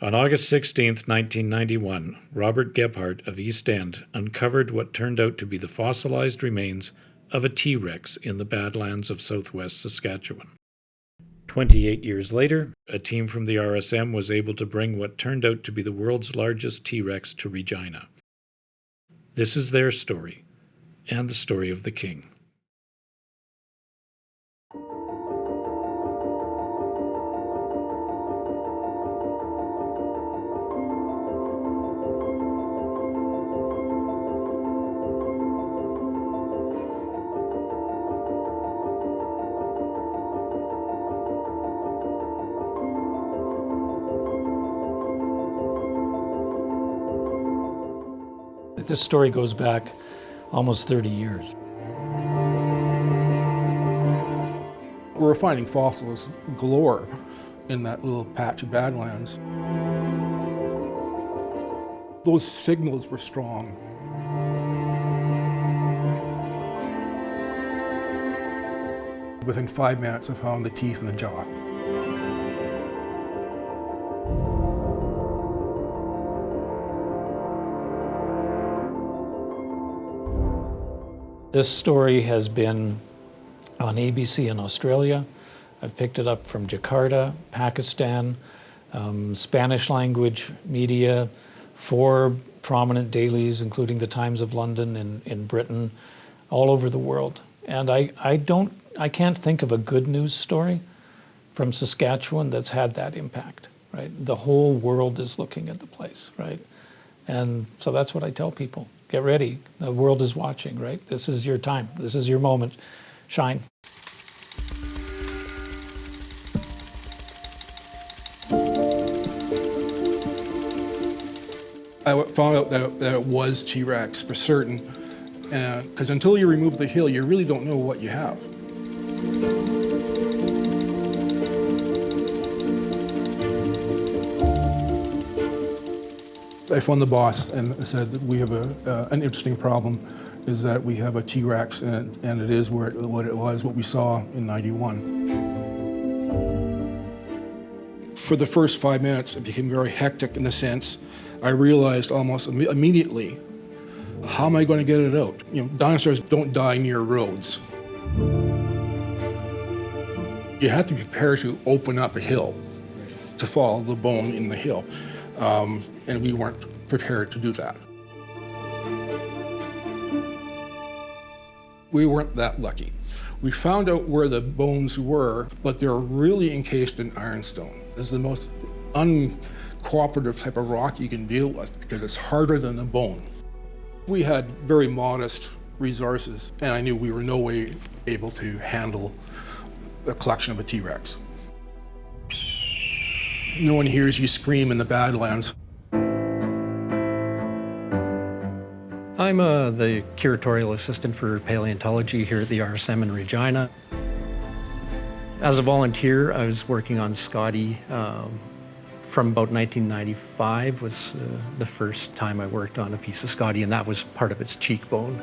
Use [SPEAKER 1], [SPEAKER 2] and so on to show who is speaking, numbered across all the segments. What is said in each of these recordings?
[SPEAKER 1] On August 16, 1991, Robert Gebhardt of East End uncovered what turned out to be the fossilized remains of a T-Rex in the Badlands of southwest Saskatchewan. 28 years later, a team from the RSM was able to bring what turned out to be the world's largest T-Rex to Regina. This is their story, and the story of the king. This story goes back almost 30 years.
[SPEAKER 2] We're finding fossils galore in that little patch of Badlands. Those signals were strong. Within 5 minutes, I found the teeth in the jaw.
[SPEAKER 1] This story has been on ABC in Australia. I've picked it up from Jakarta, Pakistan, Spanish language media, 4 prominent dailies, including the Times of London in Britain, all over the world. And I can't think of a good news story from Saskatchewan that's had that impact, right? The whole world is looking at the place, right? And so that's what I tell people. Get ready. The world is watching, right? This is your time. This is your moment. Shine.
[SPEAKER 2] I found out that it was T-Rex for certain, because until you remove the hill, you really don't know what you have. I phoned the boss and said that we have an interesting problem, is that we have a T-Rex and it is what we saw in '91. For the first 5 minutes, it became very hectic in the sense I realized almost immediately, how am I going to get it out? You know, dinosaurs don't die near roads. You have to be prepared to open up a hill to follow the bone in the hill. And we weren't prepared to do that. We weren't that lucky. We found out where the bones were, but they're really encased in ironstone. It's the most uncooperative type of rock you can deal with because it's harder than the bone. We had very modest resources, and I knew we were no way able to handle a collection of a T-Rex. No one hears you scream in the Badlands.
[SPEAKER 3] I'm the curatorial assistant for paleontology here at the RSM in Regina. As a volunteer, I was working on Scotty from about 1995 was the first time I worked on a piece of Scotty, and that was part of its cheekbone.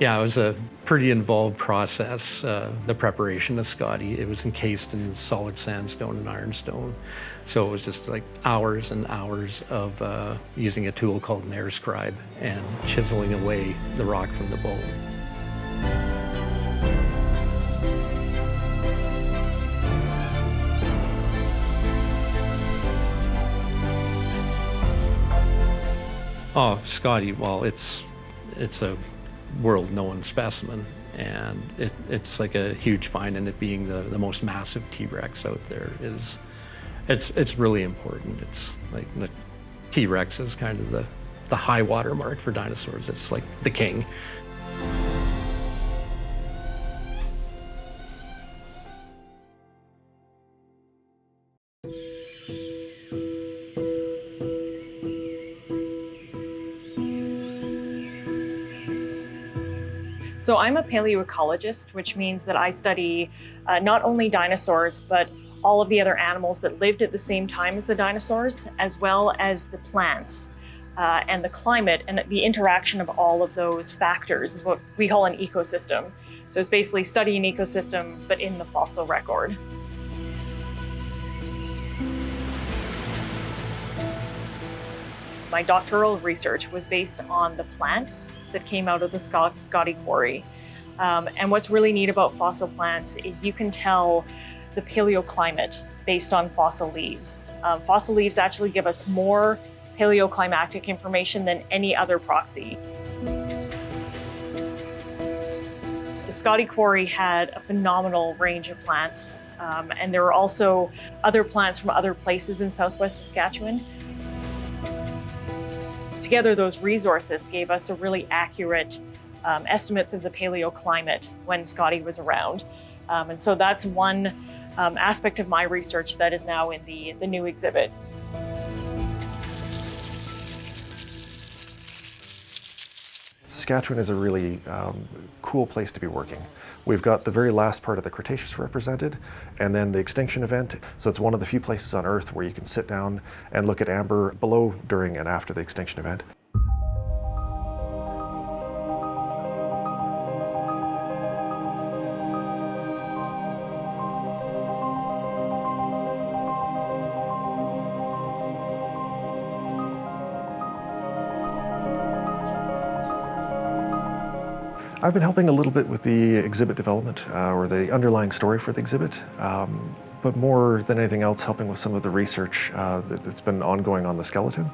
[SPEAKER 3] Yeah, it was a pretty involved process, the preparation of Scotty. It was encased in solid sandstone and ironstone. So it was just like hours and hours of using a tool called an air scribe and chiseling away the rock from the bone. Oh, Scotty, well, it's a world-known specimen, and it's like a huge find, and it being the most massive T-Rex out there it's really important. It's like the T-Rex is kind of the high water mark for dinosaurs. It's like the king.
[SPEAKER 4] So I'm a paleoecologist, which means that I study not only dinosaurs, but all of the other animals that lived at the same time as the dinosaurs, as well as the plants and the climate, and the interaction of all of those factors is what we call an ecosystem. So it's basically studying an ecosystem, but in the fossil record. My doctoral research was based on the plants that came out of the Scotty Quarry. And what's really neat about fossil plants is you can tell the paleoclimate based on fossil leaves. Fossil leaves actually give us more paleoclimatic information than any other proxy. The Scotty Quarry had a phenomenal range of plants, and there were also other plants from other places in southwest Saskatchewan. Together, those resources gave us a really accurate estimates of the paleoclimate when Scotty was around. And so that's one aspect of my research that is now in the new exhibit.
[SPEAKER 5] Saskatchewan is a really cool place to be working. We've got the very last part of the Cretaceous represented, and then the extinction event. So it's one of the few places on Earth where you can sit down and look at amber below, during, and after the extinction event. I've been helping a little bit with the exhibit development, or the underlying story for the exhibit, but more than anything else, helping with some of the research that's been ongoing on the skeleton.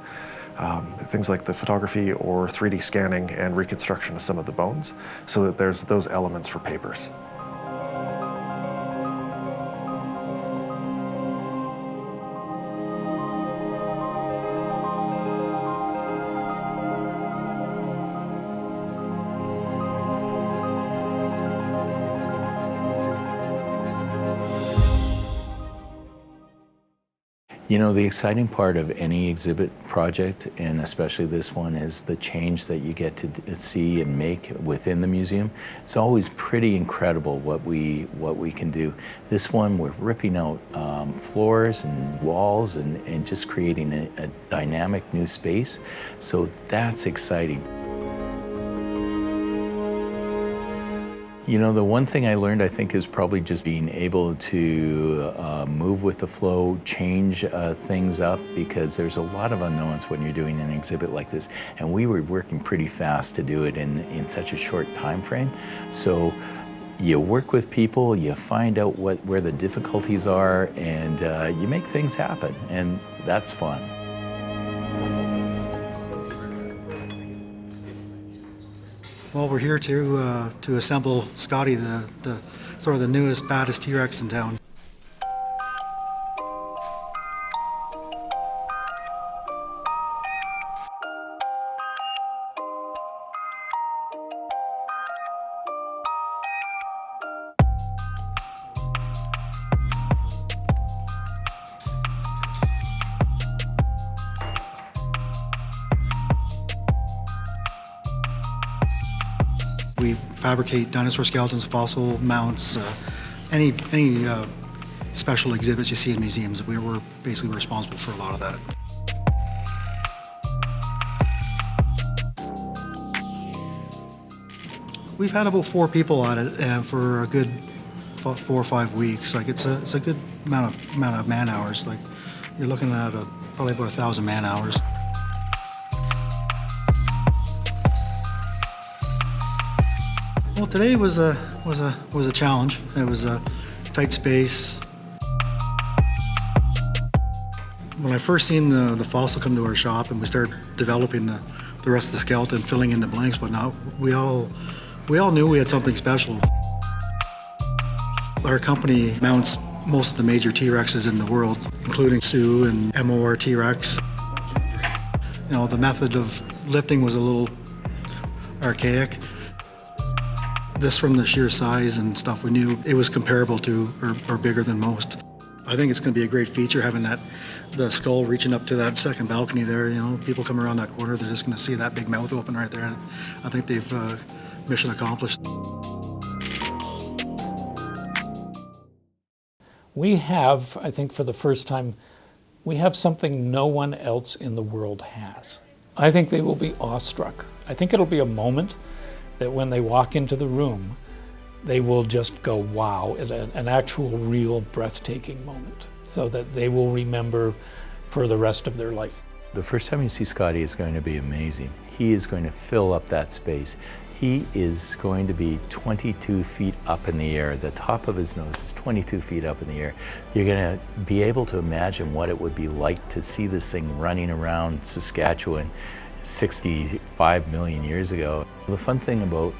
[SPEAKER 5] Things like the photography or 3D scanning and reconstruction of some of the bones, so that there's those elements for papers.
[SPEAKER 6] You know, the exciting part of any exhibit project, and especially this one, is the change that you get to see and make within the museum. It's always pretty incredible what we can do. This one, we're ripping out floors and walls and just creating a dynamic new space. So that's exciting. You know, the one thing I learned, I think, is probably just being able to move with the flow, change things up, because there's a lot of unknowns when you're doing an exhibit like this. And we were working pretty fast to do it in such a short time frame. So you work with people, you find out where the difficulties are, and you make things happen, and that's fun.
[SPEAKER 7] Well, we're here to assemble Scotty, the sort of the newest, baddest T-Rex in town. We fabricate dinosaur skeletons, fossil mounts, any special exhibits you see in museums. We're basically responsible for a lot of that. We've had about 4 people at it for a good 4 or 5 weeks. Like it's a good amount of man hours. Like you're looking at probably about 1,000 man hours. Well, today was a challenge. It was a tight space. When I first seen the fossil come to our shop and we started developing the rest of the skeleton, filling in the blanks, but now we all knew we had something special. Our company mounts most of the major T-Rexes in the world, including Sioux and MOR T-Rex. You know, the method of lifting was a little archaic. This, from the sheer size and stuff, we knew it was comparable to or bigger than most. I think it's going to be a great feature having the skull reaching up to that second balcony there. You know, people come around that corner, they're just going to see that big mouth open right there. And I think they've mission accomplished.
[SPEAKER 1] We have, I think for the first time, we have something no one else in the world has. I think they will be awestruck. I think it'll be a moment that when they walk into the room, they will just go, wow, an actual, real, breathtaking moment, so that they will remember for the rest of their life.
[SPEAKER 6] The first time you see Scotty is going to be amazing. He is going to fill up that space. He is going to be 22 feet up in the air. The top of his nose is 22 feet up in the air. You're going to be able to imagine what it would be like to see this thing running around Saskatchewan 65 million years ago. The fun thing about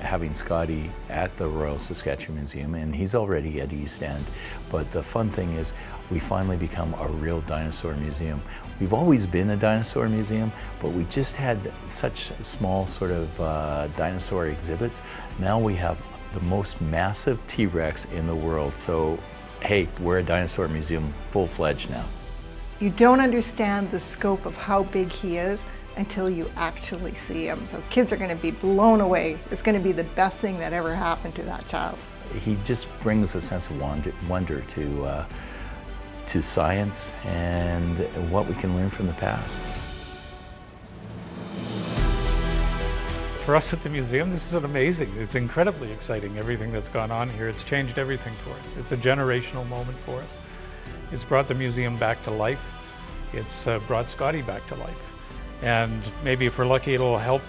[SPEAKER 6] having Scotty at the Royal Saskatchewan Museum, and he's already at East End, but the fun thing is we finally become a real dinosaur museum. We've always been a dinosaur museum, but we just had such small sort of dinosaur exhibits. Now we have the most massive T-Rex in the world. So, hey, we're a dinosaur museum full-fledged now.
[SPEAKER 8] You don't understand the scope of how big he is until you actually see him. So kids are going to be blown away. It's going to be the best thing that ever happened to that child.
[SPEAKER 6] He just brings a sense of wonder to science and what we can learn from the past.
[SPEAKER 1] For us at the museum, this is amazing. It's incredibly exciting, everything that's gone on here. It's changed everything for us. It's a generational moment for us. It's brought the museum back to life. It's brought Scotty back to life. And maybe if we're lucky, it'll help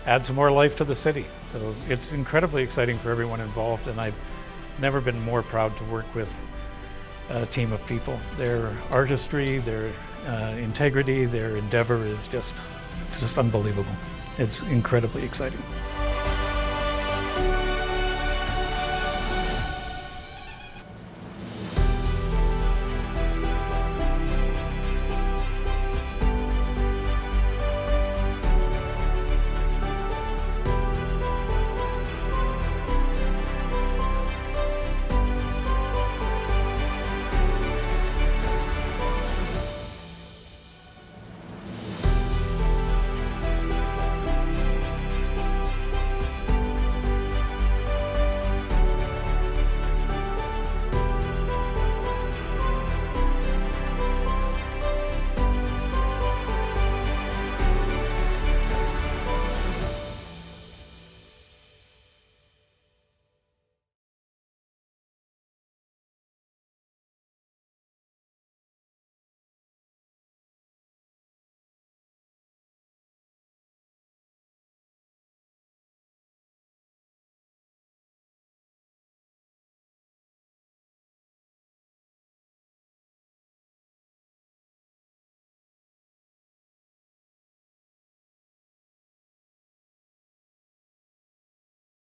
[SPEAKER 1] add some more life to the city. So it's incredibly exciting for everyone involved, and I've never been more proud to work with a team of people. Their artistry, their integrity, their endeavor is just unbelievable. It's incredibly exciting.